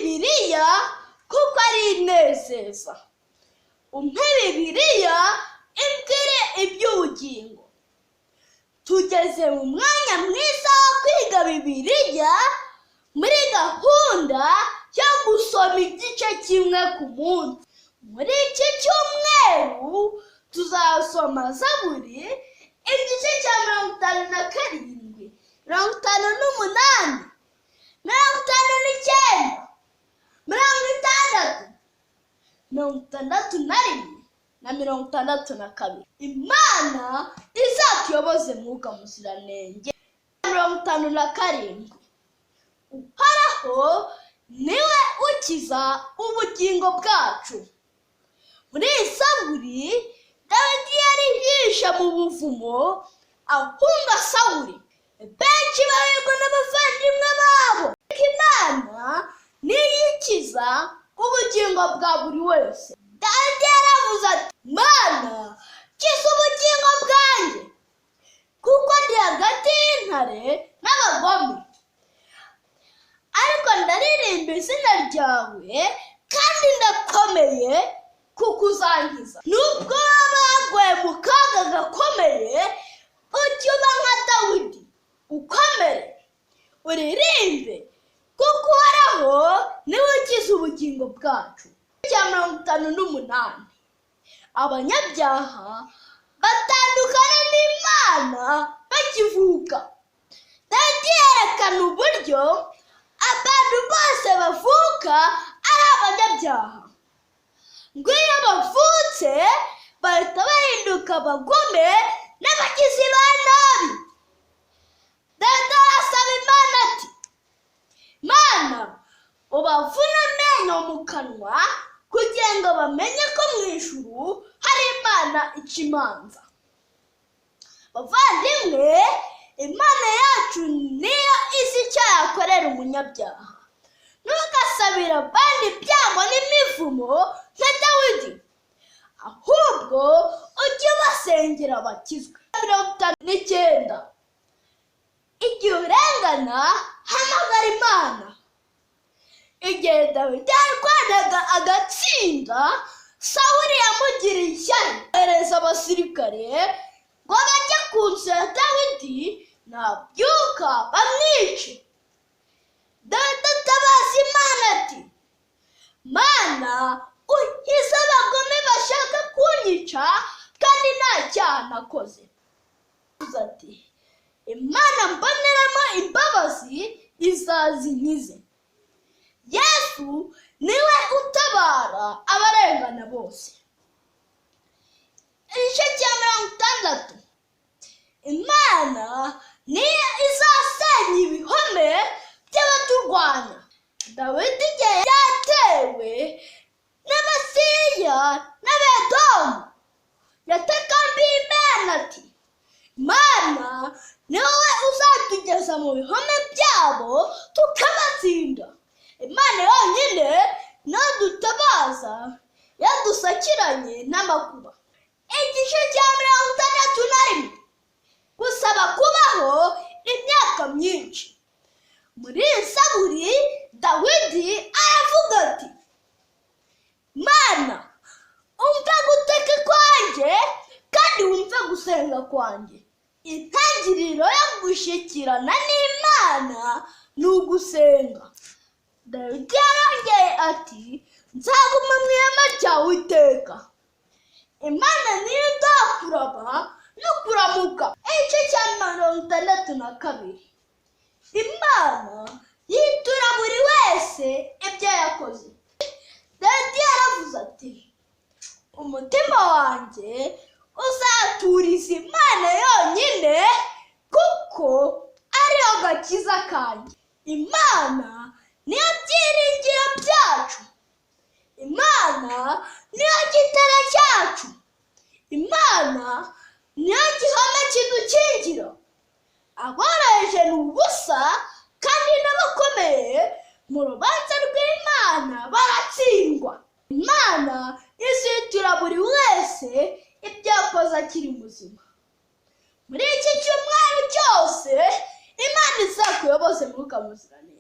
Bibiliya kuko ari inezeza. Umpe Bibiliya imbwire iby'ubugingo. Tugeze mu mwanya mwiza wo kwiga Bibiliya muri gahunda yo gusoma igice kimwe ku munsi. Muri iki cyumweru tuzasoma Zaburi igice cya 57, 58, 59, 60, 61 na 62. Imana izatuyoboze Mwuka Muziranenge. 57. Uhoraho niwe ukiza ubugingo bwacu. Muri Zaburi, Dawidi yari yishe mu buvumo ahunga Sawuli. Benshi bahigwa n'abavandimwe babo. Imana niyo ikiza ubugingo bwa buri wese. Dawidi yaravuze ati, Mana, kiza ubugingo bwanjye, kuko ndi hagati y'intare n'abagome. Ariko ndaririmba izina ryawe, kandi ndakomeye kuko uzankiza. Nubwo waba waguye mu kaga gakomeye, ujye uba nka Dawidi, ukomere, uririmbe, kuko Uhoraho niwe ukiza ubugingo bwacu. Cya 58. Abanyabyaha batandukana n'Imana bakivuka. Dawidi yerekana uburyo abantu bose bavuka ari abanyabyaha. Ngo iyo bavutse bahita bahinduka abagome n'abagizi ba nabi. Dawidi arasaba Imana ati, Mana, ubavune amenyo mu kanwa kugira ngo bamenye ko mu ijuru hari Imana ica imanza. Bavandimwe, Imana yacu niyo izi icyo yakorera umunyabyaha. Ntugasabire abandi ibyago n'imivumo nka Dawidi, ahubwo ujye ubasengera bakizwe. 59. Igihe urengana, hamagara Imana. Igihe Dawidi yarwanaga agatsinda, Sawuli yamugiriye ishyari, yohereza abasirikare ngo bajye ku nzu ya Dawidi, nabyuka bamwice. Dawidi atabaza Imana ati, Mana, ukize abagome bashaka kunyica, kandi nta cyaha nakoze. Ati, Imana mboneramo imbabazi izazinkize. Yesu niwe utabara abarengana bose. Igice cya 60. Imana niyo izasenya ibihome by'abaturwanya. Dawidi igihe yatewe n'Abasiriya n'Abedomu, yatakambiye Imana ati, Mana, niwe uzatugeza mu bihome byabo tukabatsinda. Imana yonyine niyo dutabaza yadusakiranye n'amakuba. Igice cya 61. Gusaba kubaho imyaka myinshi. Muri Zaburi, Dawidi aravuga ati, Mana, umve gutaka kwanjye, kandi wumve gusenga kwanjye. Intangiriro yo gushyikirana n'Imana ni ugusenga. Dawidi yarongeye ati, nzaguma mu ihema ryawe iteka. Imana niyo iduha kuraba no kuramuka. Igice cya 62. Imana yitura buri wese ibyo yakoze. Dawidi yaravuze ati, umutima wanjye uzaturiza Imana yonyine, kuko ariyo gakiza kanjye. Imana niyo byiringiro byacu. Imana niyo gitare cyacu. Imana niyo gihome kidukingira. Aboroheje ni ubusa, kandi n'abakomeye mu rubanza rw'Imana baratsindwa. Imana izitura buri wese ibyo yakoze akiri muzima. Muri iki cyumweru cyose, Imana izakuyoboze Mwuka Muziranenge.